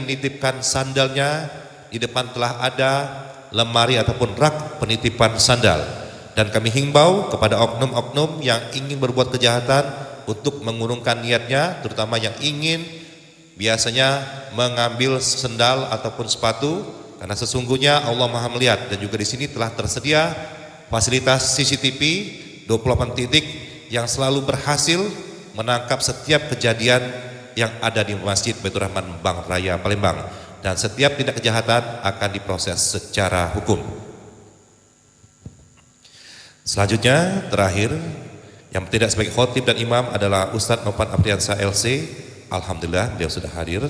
menitipkan sandalnya, di depan telah ada lemari ataupun rak penitipan sandal. Dan kami himbau kepada oknum-oknum yang ingin berbuat kejahatan untuk mengurungkan niatnya, terutama yang ingin biasanya mengambil sendal ataupun sepatu, karena sesungguhnya Allah Maha melihat. Dan juga di sini telah tersedia fasilitas CCTV 28 titik yang selalu berhasil menangkap setiap kejadian yang ada di Masjid Baitur Rahman Bang Raya Palembang, dan setiap tindak kejahatan akan diproses secara hukum. Selanjutnya, terakhir, yang tidak sebagai khotib dan imam adalah Ustadz Novan Apriansa LC. Alhamdulillah beliau sudah hadir,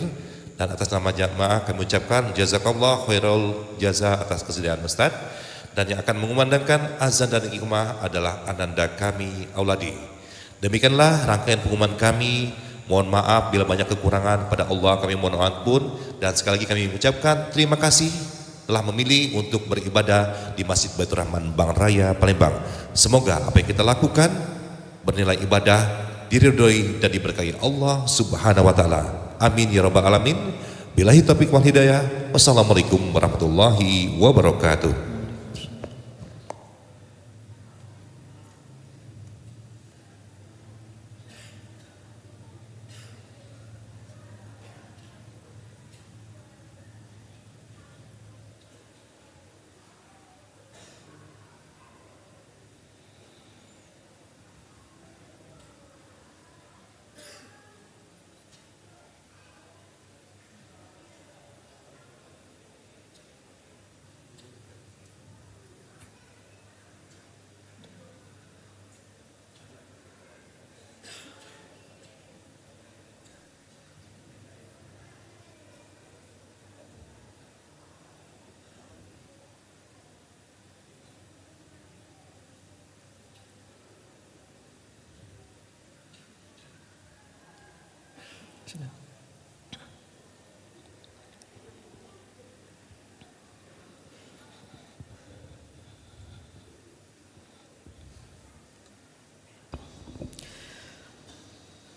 dan atas nama jamaah kami ucapkan jazakallah khairul jaza atas kesediaan Ustadz. Dan yang akan mengumandangkan azan dan iqamah adalah ananda kami Auladi. Demikianlah rangkaian pengumuman kami. Mohon maaf bila banyak kekurangan, pada Allah kami mohon ampun, dan sekali lagi kami mengucapkan terima kasih telah memilih untuk beribadah di Masjid Baitur Rahman Bang Raya Palembang. Semoga apa yang kita lakukan bernilai ibadah, diridhoi dan diberkahi Allah Subhanahu wa taala. Amin ya rabbal alamin. Billahi taufiq wal hidayah. Wassalamualaikum warahmatullahi wabarakatuh.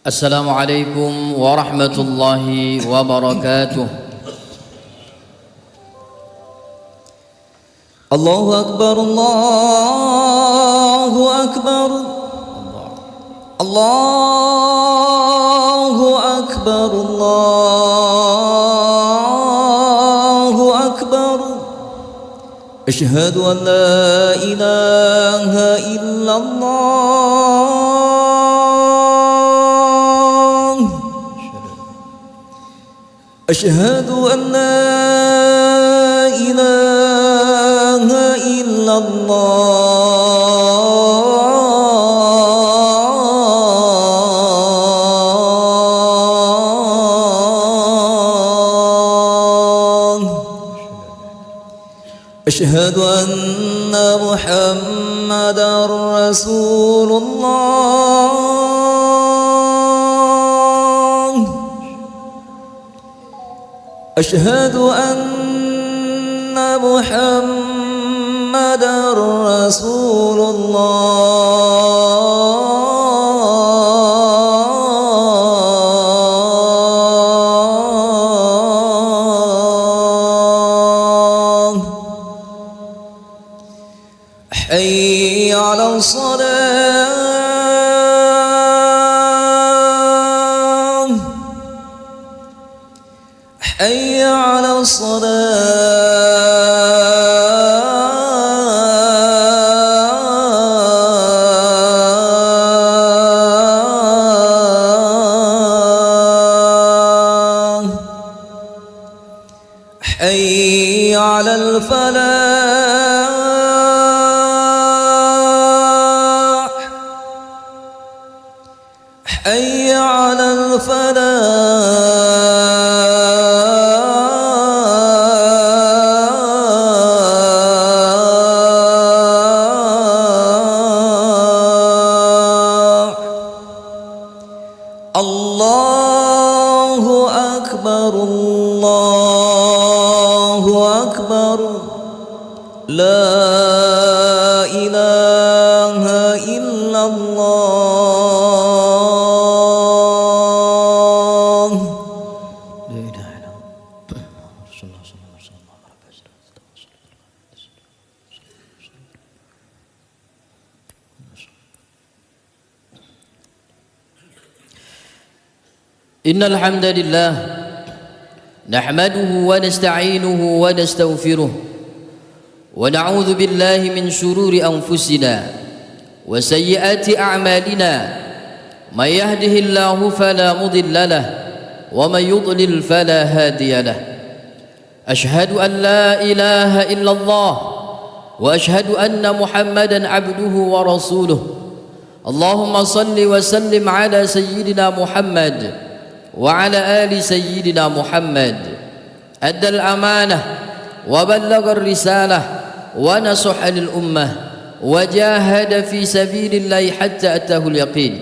Assalamualaikum warahmatullahi wabarakatuh. Allahu Akbar, Allahu Akbar, Allahu Akbar, Allahu Akbar. Asyhadu an la ilaha illallah. أشهد أن لا إله إلا الله. أشهد أن محمدا رسول الله. أشهد أن محمدا رسول الله. حي على الصلاة، حي على الصلاة، حي على الفلاح، حي على الفلاح. الله أكبر، الله أكبر، لا إله إلا الله. لا إله إلا الله. إن الحمد لله نحمده ونستعينه ونستغفره ونعوذ بالله من شرور أنفسنا وسيئات أعمالنا من يهده الله فلا مضل له ومن يضلل فلا هادي له أشهد أن لا إله إلا الله وأشهد أن محمدا عبده ورسوله اللهم صل وسلم على سيدنا محمد وعلى آل سيدنا محمد أدى الأمانة وبلغ الرسالة ونصح للأمة وجاهد في سبيل الله حتى أتاه اليقين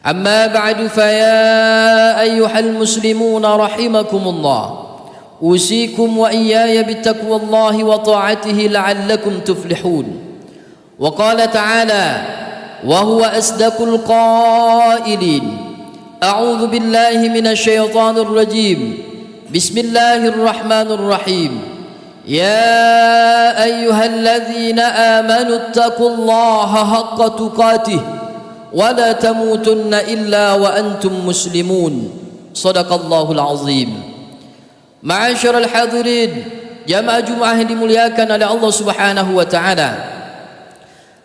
أما بعد فيا أيها المسلمون رحمكم الله أوصيكم وإياي بتقوى الله وطاعته لعلكم تفلحون وقال تعالى وهو أصدق القائلين أعوذ بالله من الشيطان الرجيم بسم الله الرحمن الرحيم يا أيها الذين آمنوا اتقوا الله حق تقاته ولا تموتن إلا وأنتم مسلمون صدق الله العظيم. Ma'asyiral hadirin, jamaah Jumat yang dimuliakan oleh Allah Subhanahu wa taala.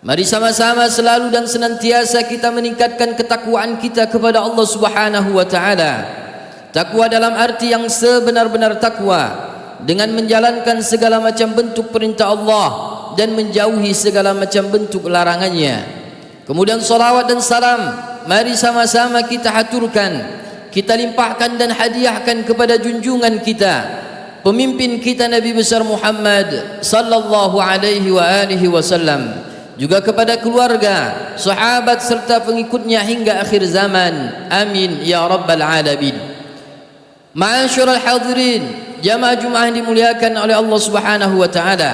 Mari sama-sama selalu dan senantiasa kita meningkatkan ketakwaan kita kepada Allah Subhanahu wa taala. Takwa dalam arti yang sebenar-benar takwa, dengan menjalankan segala macam bentuk perintah Allah dan menjauhi segala macam bentuk larangannya. Kemudian salawat dan salam mari sama-sama kita haturkan, kita limpahkan dan hadiahkan kepada junjungan kita, pemimpin kita Nabi besar Muhammad sallallahu alaihi wa alihi wasallam, juga kepada keluarga, sahabat serta pengikutnya hingga akhir zaman. Amin ya rabbal alamin. Ma'asyiral hadirin, jamaah Jumat yang dimuliakan oleh Allah Subhanahu wa taala.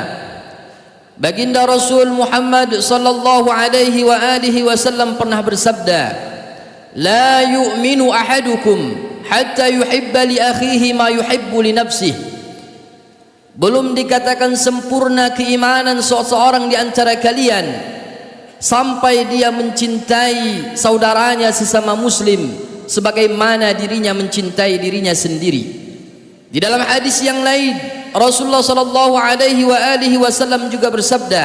Baginda Rasul Muhammad sallallahu alaihi wa alihi wasallam pernah bersabda, la yu'minu ahadukum hatta yuhibba li akhihi ma yuhibbu li nafsihi. Belum dikatakan sempurna keimanan seseorang di antara kalian sampai dia mencintai saudaranya sesama muslim sebagaimana dirinya mencintai dirinya sendiri. Di dalam hadis yang lain Rasulullah sallallahu alaihi wa alihi wasallam juga bersabda,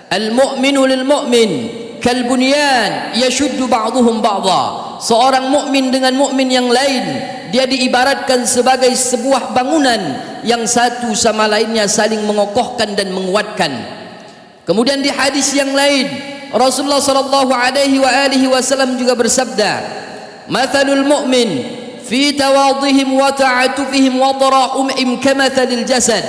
al-mu'minu lil mu'min kal bunyan yashuddu ba'dhum ba'dha. Seorang mukmin dengan mukmin yang lain dia diibaratkan sebagai sebuah bangunan yang satu sama lainnya saling mengokohkan dan menguatkan. Kemudian di hadis yang lain Rasulullah sallallahu alaihi wa alihi wasallam juga bersabda, mathalul mu'min fi tawadhihim wa ta'atufihim wa tarahumihim kamathalil jasad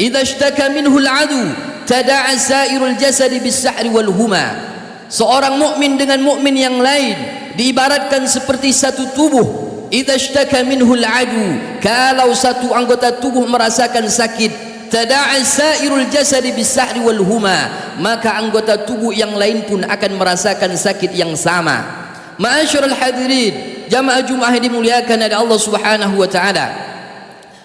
idza ishtaka minhu al-'adu tada'a sa'irul jasad bis-sahri wal huma. Seorang mukmin dengan mukmin yang lain diibaratkan seperti satu tubuh. Idza ishtaka minhu al-'adu, kalau satu anggota tubuh merasakan sakit, tada'a sa'irul jasad bis-sahri wal huma, maka anggota tubuh yang lain pun akan merasakan sakit yang sama. Ma'asyiral hadirin, jamaah Jumat yang dimuliakan oleh Allah Subhanahu wa taala.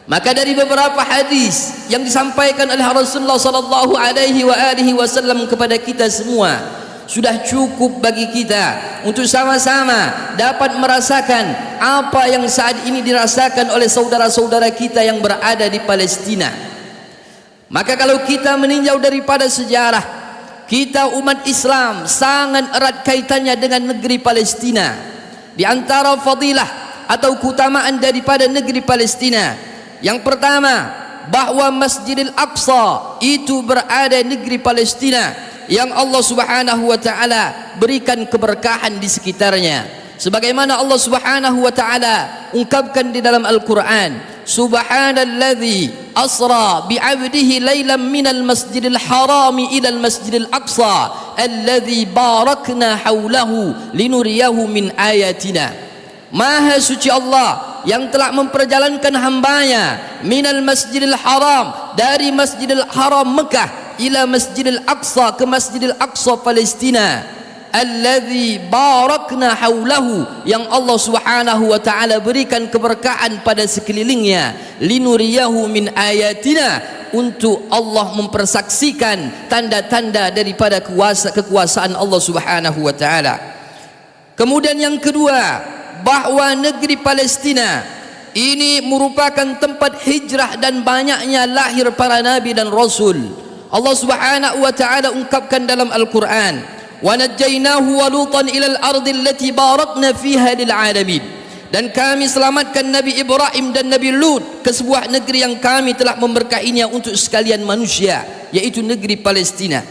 Maka dari beberapa hadis yang disampaikan oleh Rasulullah sallallahu alaihi wa alihi wasallam kepada kita semua, sudah cukup bagi kita untuk sama-sama dapat merasakan apa yang saat ini dirasakan oleh saudara-saudara kita yang berada di Palestina. Maka kalau kita meninjau daripada sejarah, kita umat Islam sangat erat kaitannya dengan negeri Palestina. Di antara fadilah atau keutamaan daripada negeri Palestina, yang pertama, bahwa Masjidil Aqsa itu berada di negeri Palestina yang Allah Subhanahu wa taala berikan keberkahan di sekitarnya. Sebagaimana Allah Subhanahu wa taala ungkapkan di dalam Al-Qur'an, subhanalladzi asra bi'abdihi lailan minal masjidil harami ilal masjidil aqsa alladzi barakna haulahu linuriyahu min ayatina. Maha suci Allah yang telah memperjalankan hambanya minal masjidil haram, dari masjidil haram Mekah ila masjidil aqsa, ke masjidil aqsa Palestina, alladzi barakna haulahu, yang Allah Subhanahu wa taala berikan keberkahan pada sekelilingnya, linuriyahu min ayatina, untuk Allah mempersaksikan tanda-tanda daripada kekuasaan Allah Subhanahu wa taala. Kemudian yang kedua, bahawa negeri Palestina ini merupakan tempat hijrah dan banyaknya lahir para nabi dan rasul. Allah Subhanahu wa taala ungkapkan dalam Al-Quran, "Wa najjaynahu wa Lutan ila al-ardi allati barakna fiha lil alamin." Dan kami selamatkan Nabi Ibrahim dan Nabi Lut ke sebuah negeri yang kami telah memberkahinya untuk sekalian manusia, yaitu negeri Palestina.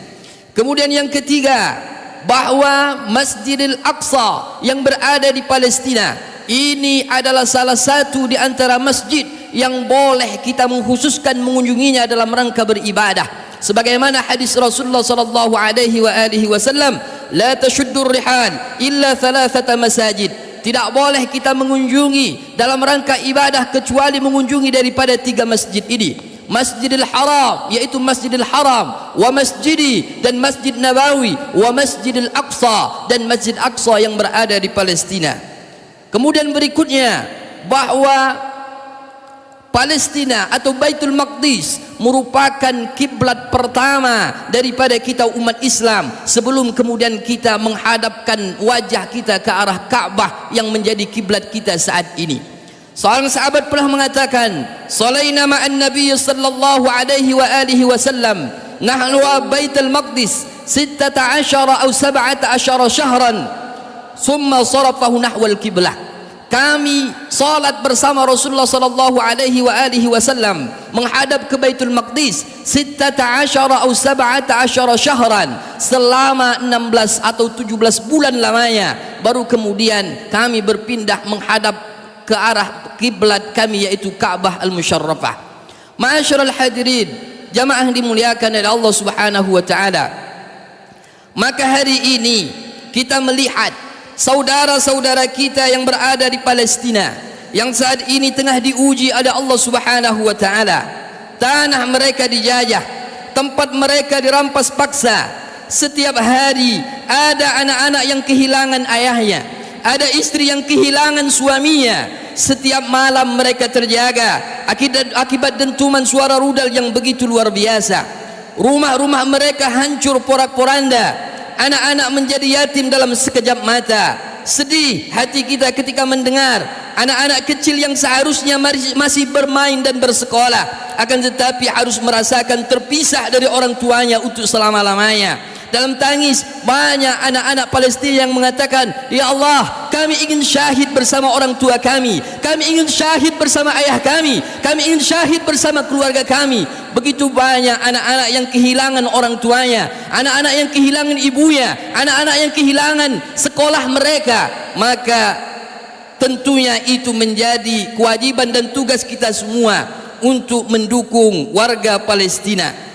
Kemudian yang ketiga, bahawa Masjidil Aqsa yang berada di Palestina ini adalah salah satu di antara masjid yang boleh kita mengkhususkan mengunjunginya dalam rangka beribadah. Sebagaimana hadis Rasulullah sallallahu alaihi wasallam, "La tashuddur rihal illa thalathata masajid." Tidak boleh kita mengunjungi dalam rangka ibadah kecuali mengunjungi daripada 3 masjid ini. Masjidil Haram, yaitu Masjidil Haram, wa Masjidi, dan Masjid Nabawi, wa Masjidil Aqsa, dan Masjid Aqsa yang berada di Palestina. Kemudian berikutnya, bahawa Palestina atau Baitul Maqdis merupakan kiblat pertama daripada kita umat Islam sebelum kemudian kita menghadapkan wajah kita ke arah Ka'bah yang menjadi kiblat kita saat ini. Seorang sahabat pernah mengatakan, "Salaina ma'an Nabi sallallahu alaihi wasallam nahnu wa Baitul Maqdis 16 atau 17 syahran thumma sarafahu nahwal kiblah." Kami salat bersama Rasulullah sallallahu alaihi wasallam menghadap ke Baitul Maqdis 16 atau 17 syahran, selama 16 atau 17 bulan lamanya, baru kemudian kami berpindah menghadap ke arah kiblat kami, yaitu Ka'bah Al-Musyarrafah. Ma'asyiral hadirin, jamaah yang dimuliakan oleh Allah Subhanahu wa taala, maka hari ini kita melihat saudara-saudara kita yang berada di Palestina yang saat ini tengah diuji oleh Allah Subhanahu wa taala. Tanah mereka dijajah, tempat mereka dirampas paksa. Setiap hari ada anak-anak yang kehilangan ayahnya, ada istri yang kehilangan suaminya. Setiap malam mereka terjaga akibat dentuman suara rudal yang begitu luar biasa. Rumah-rumah mereka hancur porak-poranda. Anak-anak menjadi yatim dalam sekejap mata. Sedih hati kita ketika mendengar anak-anak kecil yang seharusnya masih bermain dan bersekolah, akan tetapi harus merasakan terpisah dari orang tuanya untuk selama-lamanya. Dalam tangis, banyak anak-anak Palestina yang mengatakan, "Ya Allah, kami ingin syahid bersama orang tua kami ingin syahid bersama ayah kami ingin syahid bersama keluarga kami." Begitu banyak anak-anak yang kehilangan orang tuanya, anak-anak yang kehilangan ibunya, anak-anak yang kehilangan sekolah mereka. Maka tentunya itu menjadi kewajiban dan tugas kita semua untuk mendukung warga Palestina.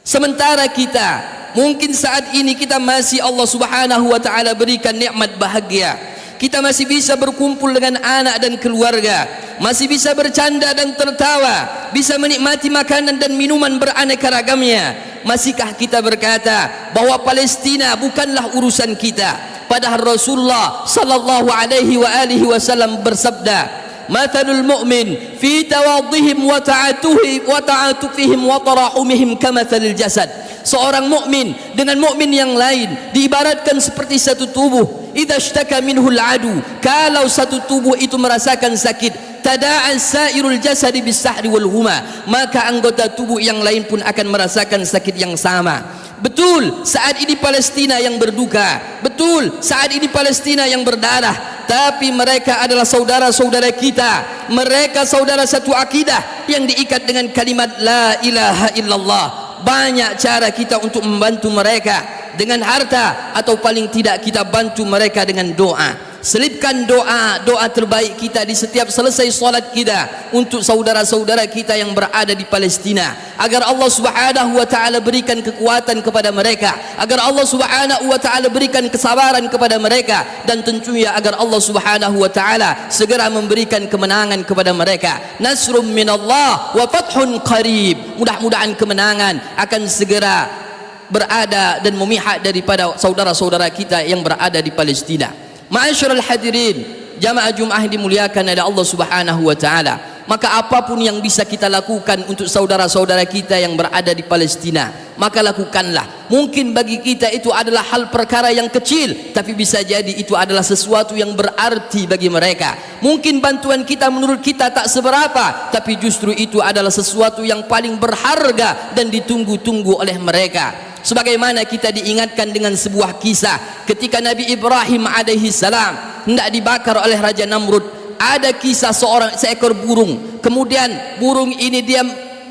Sementara kita mungkin saat ini kita masih Allah Subhanahu wa taala berikan nikmat bahagia. Kita masih bisa berkumpul dengan anak dan keluarga, masih bisa bercanda dan tertawa, bisa menikmati makanan dan minuman beraneka ragamnya. Masihkah kita berkata bahwa Palestina bukanlah urusan kita? Padahal Rasulullah sallallahu alaihi wasallam bersabda, "Mathalul mu'min fi tawadhihim wa ta'atufihim wa tarahumihim kamathalil jasad." Seorang mukmin dengan mukmin yang lain diibaratkan seperti satu tubuh. Idza ishtaka minhu al-adu, kalau satu tubuh itu merasakan sakit, tada'a sairul jasadi bis-sahri wal huma, maka anggota tubuh yang lain pun akan merasakan sakit yang sama. Betul saat ini Palestina yang berduka, betul saat ini Palestina yang berdarah, tapi mereka adalah saudara-saudara kita. Mereka saudara satu akidah yang diikat dengan kalimat la ilaha illallah. Banyak cara kita untuk membantu mereka dengan harta, atau paling tidak kita bantu mereka dengan doa. Selipkan doa terbaik kita di setiap selesai solat kita untuk saudara-saudara kita yang berada di Palestina, agar Allah Subhanahu wa taala berikan kekuatan kepada mereka, agar Allah Subhanahu wa taala berikan kesabaran kepada mereka, dan tentunya agar Allah Subhanahu wa taala segera memberikan kemenangan kepada mereka. Nasrum minallah wa fathun qarib. Mudah-mudahan kemenangan akan segera berada dan memihak daripada saudara-saudara kita yang berada di Palestina. Ma'asyiral hadirin, jamaah Jumat dimuliakan oleh Allah Subhanahu wa taala. Maka apapun yang bisa kita lakukan untuk saudara-saudara kita yang berada di Palestina, maka lakukanlah. Mungkin bagi kita itu adalah hal perkara yang kecil, tapi bisa jadi itu adalah sesuatu yang berarti bagi mereka. Mungkin bantuan kita menurut kita tak seberapa, tapi justru itu adalah sesuatu yang paling berharga dan ditunggu-tunggu oleh mereka. Sebagaimana kita diingatkan dengan sebuah kisah ketika Nabi Ibrahim alaihi salam hendak dibakar oleh Raja Namrud. Ada kisah seekor burung, kemudian burung ini dia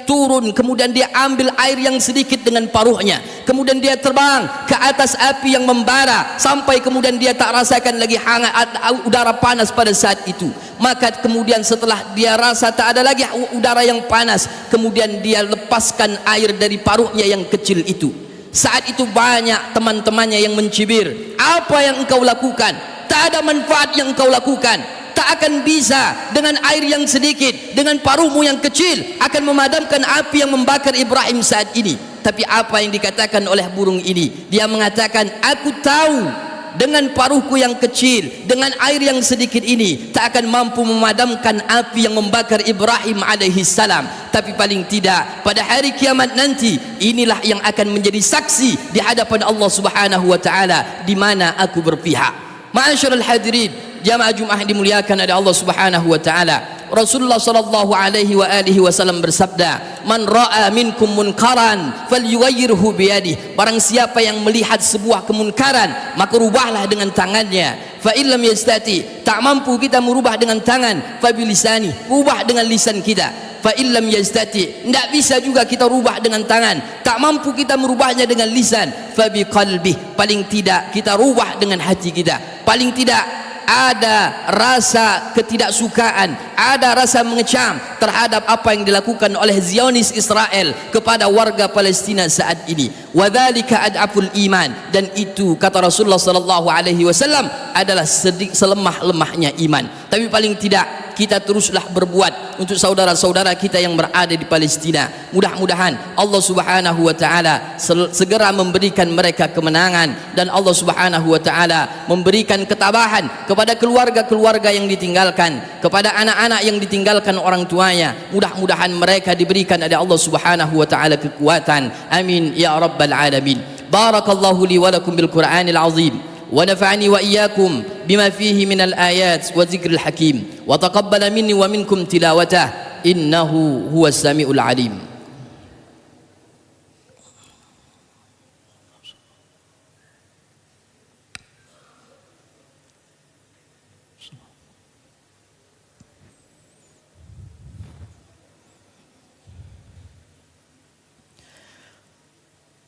turun, kemudian dia ambil air yang sedikit dengan paruhnya, kemudian dia terbang ke atas api yang membara sampai kemudian dia tak rasakan lagi hangat udara panas pada saat itu. Maka kemudian setelah dia rasa tak ada lagi udara yang panas, kemudian dia lepaskan air dari paruhnya yang kecil itu. Saat itu banyak teman-temannya yang mencibir, apa yang engkau lakukan? Tak ada manfaat yang engkau lakukan, tak akan bisa dengan air yang sedikit, dengan paruhmu yang kecil akan memadamkan api yang membakar Ibrahim saat ini. Tapi apa yang dikatakan oleh burung ini? Dia mengatakan, aku tahu dengan paruhku yang kecil, dengan air yang sedikit ini tak akan mampu memadamkan api yang membakar Ibrahim alaihi salam, tapi paling tidak pada hari kiamat nanti inilah yang akan menjadi saksi di hadapan Allah Subhanahu wa taala di mana aku berpihak. Ma'asyiral hadirin, jamaah Jumat dimuliakan oleh Allah Subhanahu wa taala. Rasulullah sallallahu alaihi wasallam bersabda, "Man ra'a minkum munkaran falyughayyirhu biyadihi." Barang siapa yang melihat sebuah kemunkaran, maka rubahlah dengan tangannya. Fa illam yastati, tak mampu kita merubah dengan tangan, fa bilisani, rubah dengan lisan kita. Fa illam yastati, tidak bisa juga kita rubah dengan tangan, tak mampu kita merubahnya dengan lisan, fa biqalbi, paling tidak kita rubah dengan hati kita. Paling tidak ada rasa ketidaksukaan, ada rasa mengecam terhadap apa yang dilakukan oleh Zionis Israel kepada warga Palestina saat ini. Wadzalika ad'aful iman, dan itu kata Rasulullah sallallahu alaihi wasallam adalah selemah-lemahnya iman. Tapi paling tidak kita teruslah berbuat untuk saudara-saudara kita yang berada di Palestina. Mudah-mudahan Allah Subhanahu wa taala segera memberikan mereka kemenangan, dan Allah Subhanahu wa taala memberikan ketabahan kepada keluarga-keluarga yang ditinggalkan, kepada anak-anak yang ditinggalkan orang tuanya. Mudah-mudahan mereka diberikan oleh Allah Subhanahu wa taala kekuatan. Amin ya rabbal alamin. Barakallahu li wa lakum bil Qur'anil azim, ونفعني وإياكم بما فيه من الآيات والذكر الحكيم، وتقبل مني ومنكم تلاوته إنه هو السميع العليم.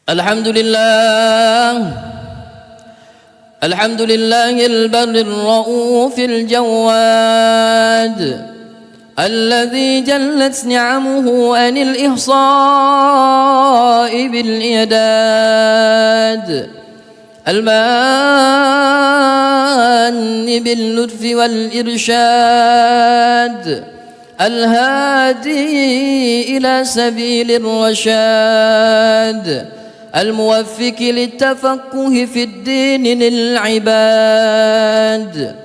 الحمد لله، الحمد لله البر الرؤوف الجواد الذي جلت نعمه عن الإحصاء بالإعداد، المان باللطف والإرشاد، الهادي إلى سبيل الرشاد، الموفق للتفقه في الدين للعباد.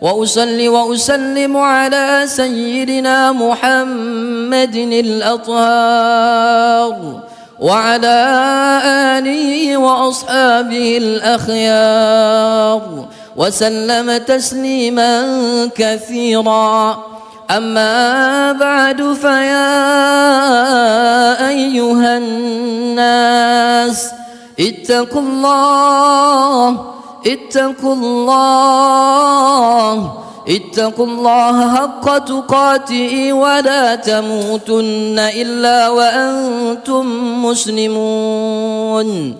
وأصلي وأسلم على سيدنا محمد الأطهار وعلى آله وأصحابه الأخيار وسلم تسليما كثيرا. أما بعد، فيا أيها الناس اتقوا الله، اتقوا الله، اتقوا الله حق تقاته ولا تموتن إلا وأنتم مسلمون.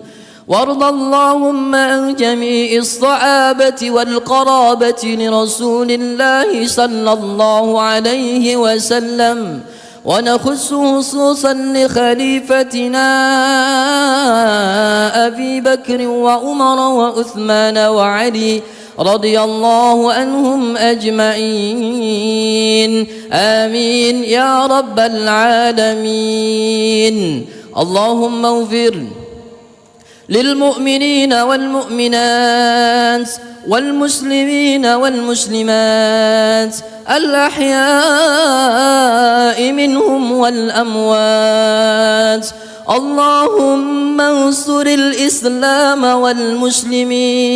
وارض اللهم عن جميع الصحابة والقرابة لرسول الله صلى الله عليه وسلم، ونخص خصوصا لخليفتنا أبي بكر وعمر وعثمان وعلي رضي الله عنهم أجمعين. آمين يا رب العالمين. اللهم اغفر للمؤمنين والمؤمنات والمسلمين والمسلمات الأحياء منهم والأموات. اللهم انصر الإسلام والمسلمين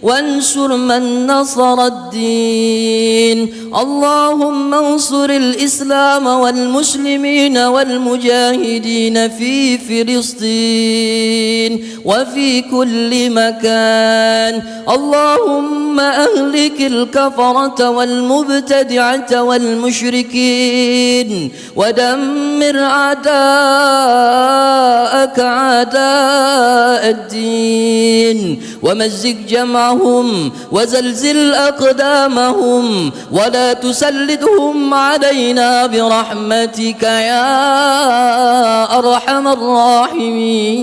وانصر من نصر الدين. اللهم انصر الإسلام والمسلمين والمجاهدين في فلسطين وفي كل مكان. اللهم أهلك الكفرة والمبتدعة والمشركين ودمر أعداءك أعداء الدين ومزق جمعهم وزلزل أقدامهم ولا تسلطهم علينا برحمتك يا أرحم الراحمين.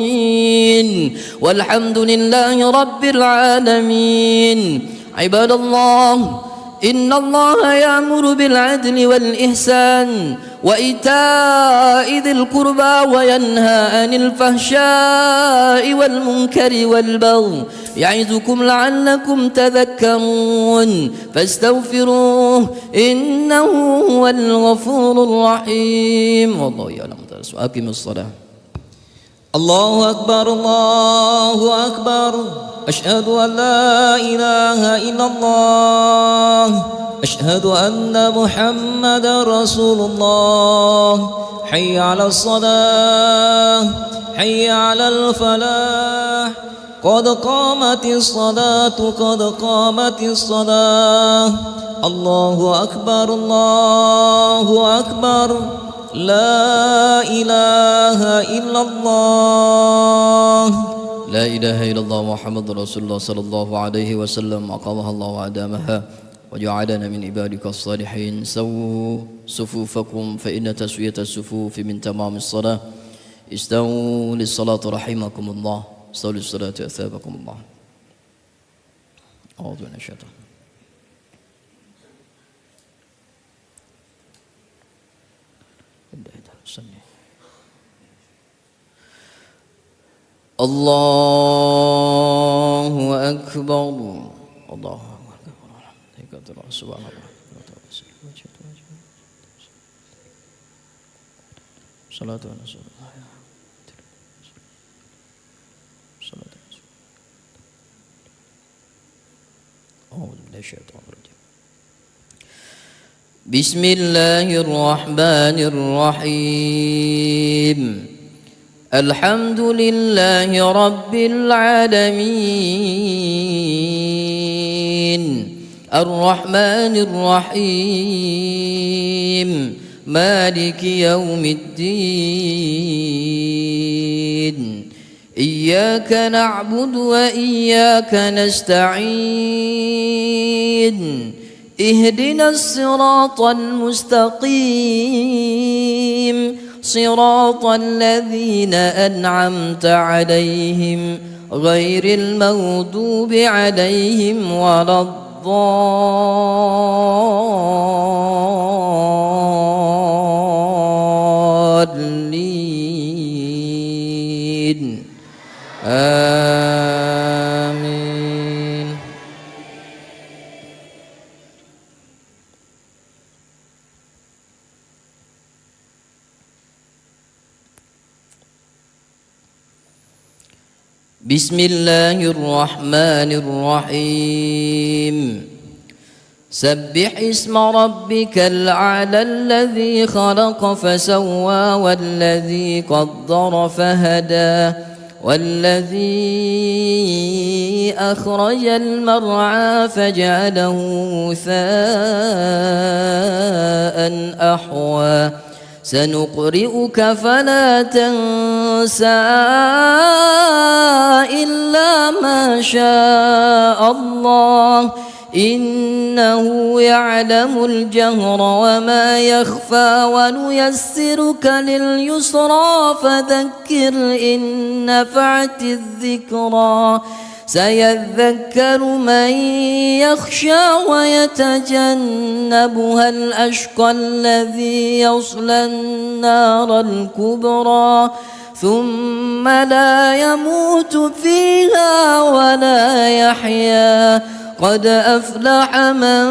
والحمد لله رب العالمين. عباد الله، إن الله يأمر بالعدل والإحسان وإيتاء ذي القربى وينهى عن الفحشاء والمنكر والبغي يعظكم لعلكم تذكرون فاستغفروه إنه هو الغفور الرحيم. والله يعلم الدرس وأقم الصلاة. الله أكبر الله أكبر. أشهد أن لا إله إلا الله. أشهد أن محمد رسول الله. حي على الصلاة حي على الفلاح. قد قامت الصلاة قد قامت الصلاة. الله أكبر الله أكبر. لا إله إلا الله. لا إله إلا الله محمد رسول الله صلى الله عليه وسلم. أقامها الله وأدامها وجعلنا من عبادك الصالحين. سووا صفوفكم فإن تسوية الصفوف من تمام الصلاة. استووا للصلاة رحمكم الله. استووا للصلاة أثابكم الله. أعوذ بالله من الشيطان. الله أكبر. الله أكبر. سبحان الله. صلاة ونسأل أعوذ بالله من الشيطان الرجيم. بسم الله الرحمن الرحيم. الحمد لله رب العالمين. الرحمن الرحيم. مالك يوم الدين. إياك نعبد وإياك نستعين. اهدنا الصراط المستقيم صراط الذين أنعمت عليهم غير المغضوب عليهم ولا الضالين. آمين. بسم الله الرحمن الرحيم. سبح اسم ربك الأعلى الذي خلق فسوى والذي قدر فهدى والذي أخرج المرعى فجعله غثاء أحوى. سنقرئك فلا تنسى إلا ما شاء الله إنه يعلم الجهر وما يخفى ونيسرك لليسرى فذكر إن نفعت الذكرى. سيذكر من يخشى ويتجنبها الأشقى الذي يصلى النار الكبرى ثم لا يموت فيها ولا يحيا قد أفلح من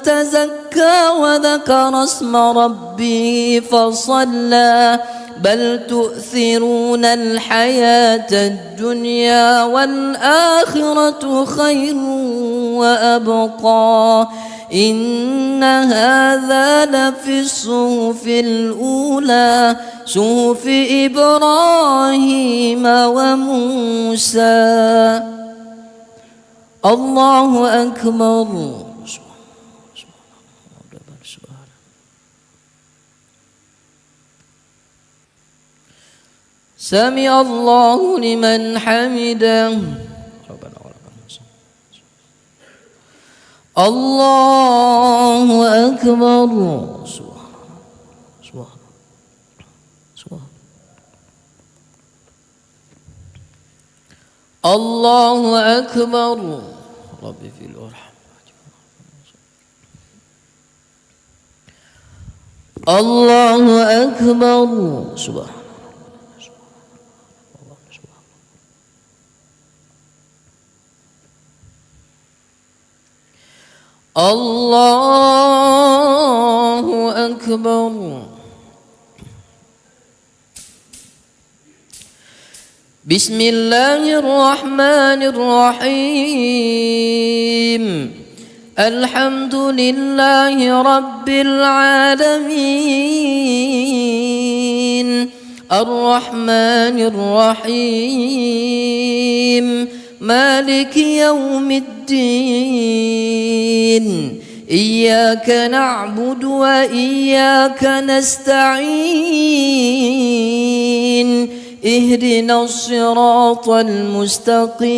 تزكى وذكر اسم ربه فصلى بل تؤثرون الحياة الدنيا والآخرة خير وأبقى إن هذا لفي الصحف الأولى صحف إبراهيم وموسى. الله أكبر. سمع الله لمن حمده. الله أكبر. الله أكبر. ربي في الأرحام. الله أكبر. سبحان الله أكبر. بسم الله الرحمن الرحيم الحمد لله رب العالمين الرحمن الرحيم مالك يوم الدين إياك نعبد وإياك نستعين اهدنا الصراط المستقيم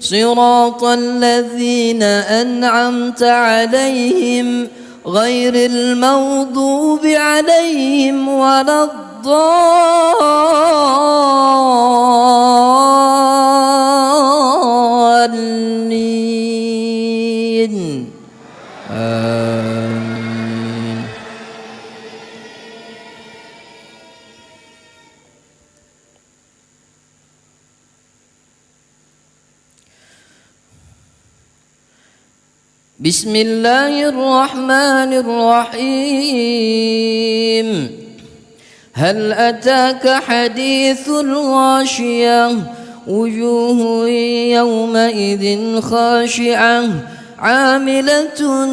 صراط الذين أنعمت عليهم غير المغضوب عليهم ولا الضالين آمين. بسم الله الرحمن الرحيم هل أتاك حديث الغاشية وجوه يومئذ خاشعة عاملة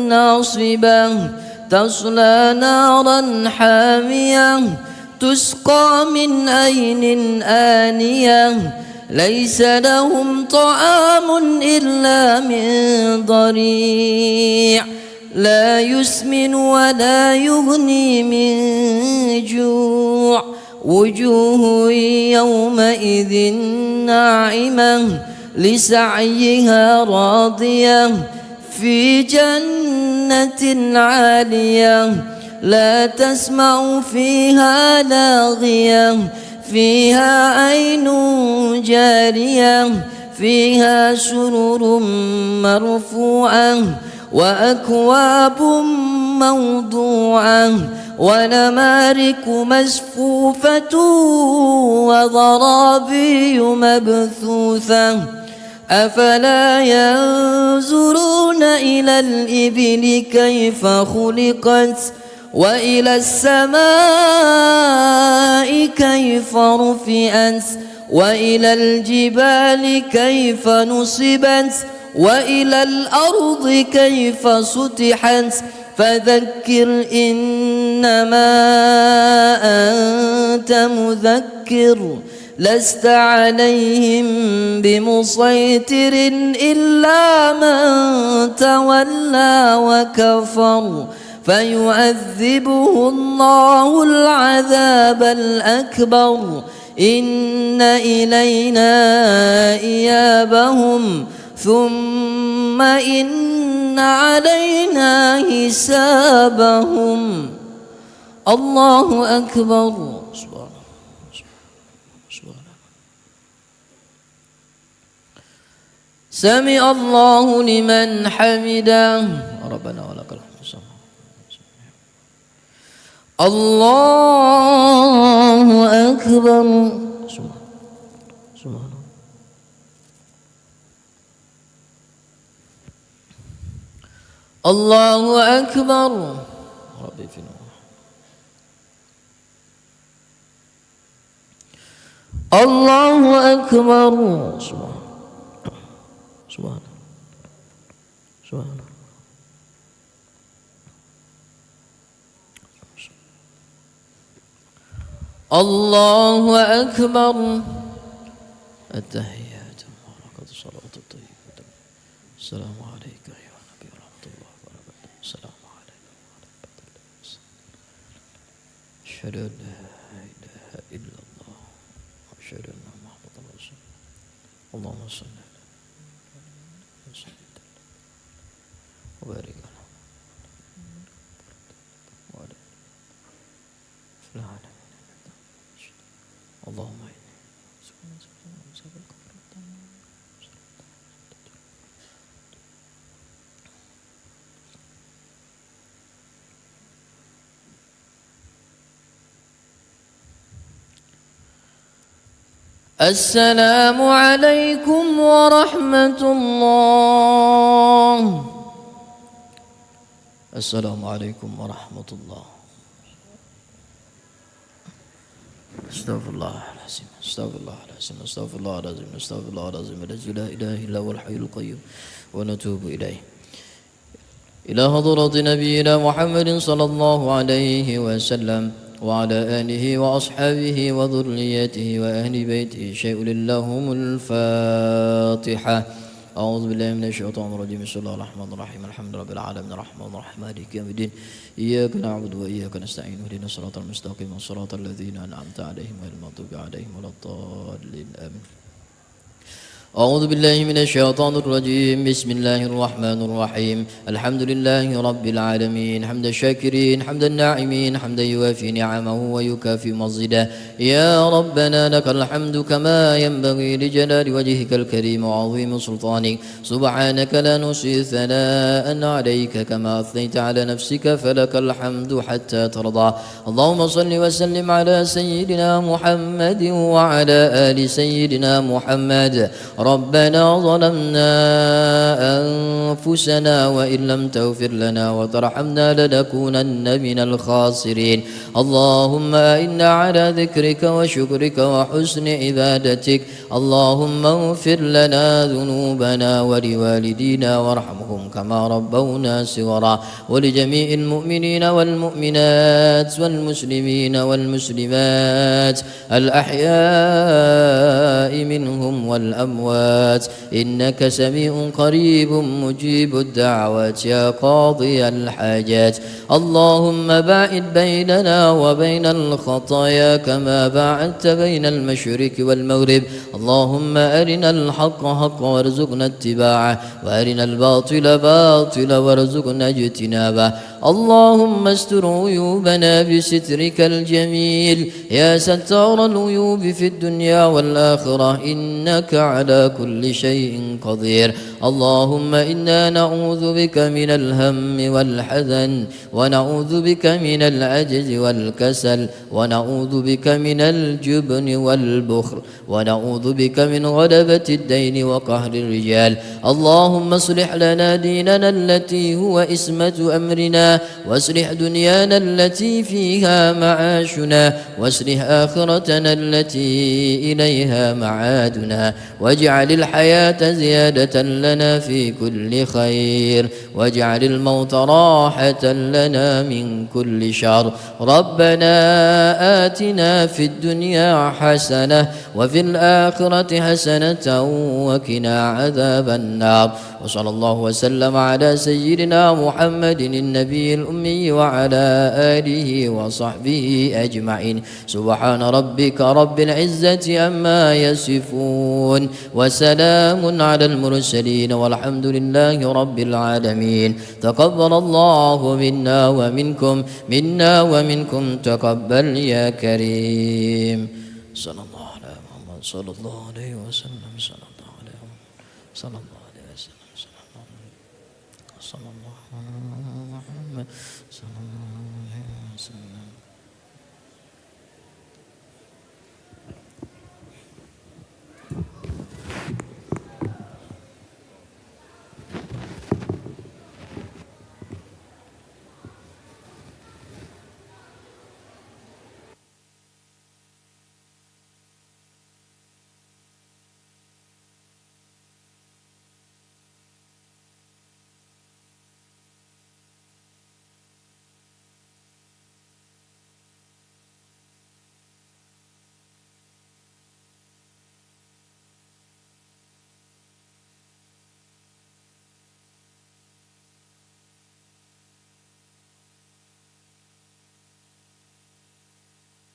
ناصبة تصلى نارا حامية تسقى من عين آنية ليس لهم طعام إلا من ضريع لا يسمن ولا يغني من جوع وجوه يومئذ ناعمة لسعيها راضية في جنة عالية لا تسمع فيها لاغية فيها عين جارية فيها سرر مرفوعة وأكواب موضوعة ونمارق مصفوفة وضرابي مبثوثة أفلا ينظرون إلى الإبل كيف خلقت وإلى السماء كيف رفعت وإلى الجبال كيف نصبت وإلى الأرض كيف سطحت فذكر إنما أنت مذكر لست عليهم بمسيطر إلا من تولى وكفر فيعذبه الله العذاب الأكبر إن إلينا إيابهم ثم إن علينا حسابهم. الله أكبر. سمع الله لمن حمده ربنا ولك الحمد. الله أكبر. سبحان الله. الله أكبر. ربي في نور. الله أكبر. سبحان سبحان سبحان الله أكبر. التحيات المباركة الصلاة الطيبة. السلام عليك أيها النبي ورحمة الله وبركاته. السلام عليكم ورحمة الله. أشهد أن لا إله إلا الله وأشهد أن محمدا رسول الله. اللهم صل على سيدنا وبارك على وعلى في العالمين. اللهم إني السلام عليكم ورحمة الله. السلام عليكم ورحمة الله. استغفر الله العظيم. استغفر الله العظيم. استغفر الله العظيم. استغفر الله العظيم الذي لا إله إلا هو الحي القيوم ونتوب إليه. إلى حضرة نبينا محمد صلى الله عليه وسلم وعلى آله وأصحابه وذريته وأهل بيته شيء لهم الفاتحة. أعوذ بالله من الشيطان الرجيم. بسم الله الرحمن الرحيم. الحمد لله رب العالمين الرحمن الرحيم مالك يوم الدين. إياك نعبد وإياك نستعين اهدنا الصراط المستقيم صراط الذين أنعمت عليهم غير المغضوب عليهم ولا الضالين آمين. أعوذ بالله من الشيطان الرجيم. بسم الله الرحمن الرحيم. الحمد لله رب العالمين حمد الشاكرين حمد الناعمين حمدا يوافي نعمه ويكافي مزيدا. يا ربنا لك الحمد كما ينبغي لجلال وجهك الكريم وعظيم سلطانك. سبحانك لا نحصي ثناء عليك كما أثنيت على نفسك فلك الحمد حتى ترضى. اللهم صل وسلم على سيدنا محمد وعلى آل سيدنا محمد. ربنا ظلمنا أنفسنا وإن لم تغفر لنا وترحمنا لنكونن من الخاسرين. اللهم إنا على ذكرك وشكرك وحسن عبادتك. اللهم اغفر لنا ذنوبنا ولوالدينا وارحمهم كما ربونا صغرا. ولجميع المؤمنين والمؤمنات والمسلمين والمسلمات الأحياء منهم والأموات إنك سميع قريب مجيب الدعوات يا قاضي الحاجات. اللهم باعد بيننا وبين الخطايا كما باعدت بين المشرق والمغرب. اللهم أرنا الحق حقا وارزقنا اتباعه وأرنا الباطل باطلا وارزقنا اجتنابه. اللهم استر عيوبنا بسترك الجميل يا ستار العيوب في الدنيا والآخرة إنك على كل شيء قدير. اللهم إنا نعوذ بك من الهم والحزن ونعوذ بك من العجز والكسل ونعوذ بك من الجبن والبخل ونعوذ بك من غلبة الدين وقهر الرجال. اللهم اصلح لنا ديننا التي هو اسمة أمرنا واصلح دنيانا التي فيها معاشنا واصلح آخرتنا التي إليها معادنا واجعل الحياة زيادة لنا في كل خير واجعل الموت راحة لنا من كل شر. ربنا آتنا في الدنيا حسنة وفي الآخرة حسنة وقنا عذاب النار. وصلى الله وسلم على سيدنا محمد النبي الأمي وعلى آله وصحبه أجمعين. سبحان ربك رب العزة عما يصفون وسلام على المرسلين والحمد لله رب العالمين. تقبل الله منا ومنكم تقبل يا كريم. صلى الله على محمد صلى الله عليه وسلم. صلى الله عليه وسلم. صلى الله عليه وسلم. صلى الله على محمد صلى الله عليه وسلم.